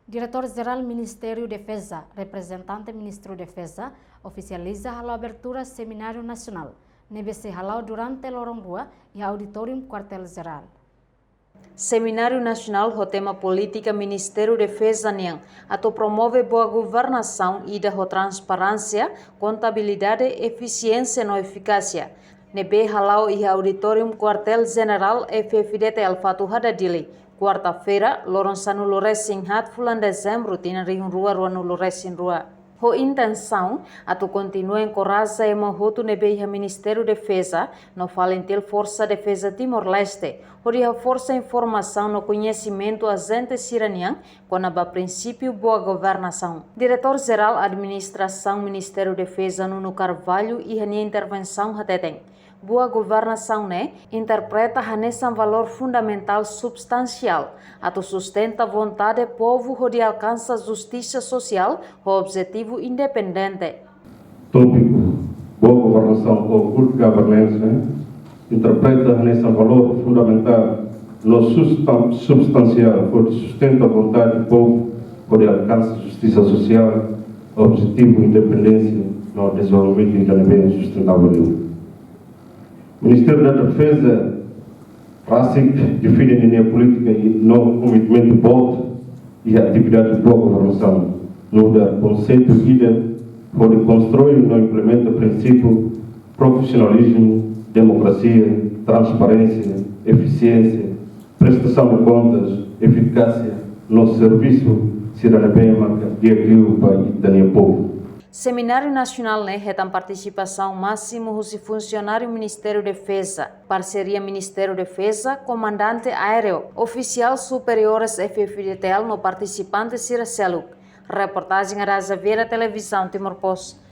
Diretor-Geral Ministério da Defesa, representante Ministro da Defesa, oficializa a abertura Seminário Nacional, NBC Halau durante Lorong Rua e Auditório Quartel-Geral. Seminário Nacional o tema Política Ministério da Defesa NIAN, ato promove boa governação e da transparência, contabilidade, eficiência e eficácia. NB Halau e Auditório Quartel-General FFDT Alfatu Hadadili. Quarta-feira, Loronsano Loresin Hatfulan dezembro, Tinariun Rua, Ruanu Loresin Rua. A intenção é continuar encorajar e mohoto nebe o Ministério da Defesa, no falentel Força Defesa Timor-Leste, onde a força informação no conhecimento agente siranian, com a princípio boa governação. Diretor-Geral Administração Ministério da Defesa Nuno Carvalho e a intervenção hateten. Boa governação interpreta nesse valor fundamental substancial, ato sustenta a vontade do povo de alcançar justiça social, o objetivo independente. Tópico, boa governação ou good governance, interpreta nesse valor fundamental no substancial, o sustenta a vontade do povo de alcançar justiça social, o objetivo independência no desenvolvimento e sustentável. O Ministério da Defesa, RACIC, define a linha política e no comitimento de voto e a atividade de boa governação, no conceito de onde constrói e implementa o princípio profissionalismo, democracia, transparência, eficiência, prestação de contas, eficácia no serviço cidadão de aquilo para o povo. Seminário Nacional tem participação máxima dos funcionários do Ministério da Defesa, parceria Ministério da Defesa, comandante aéreo, oficial superiores FFDTL no participante Sira Seluk. Reportagem Araza Vera Televisão Timor Post.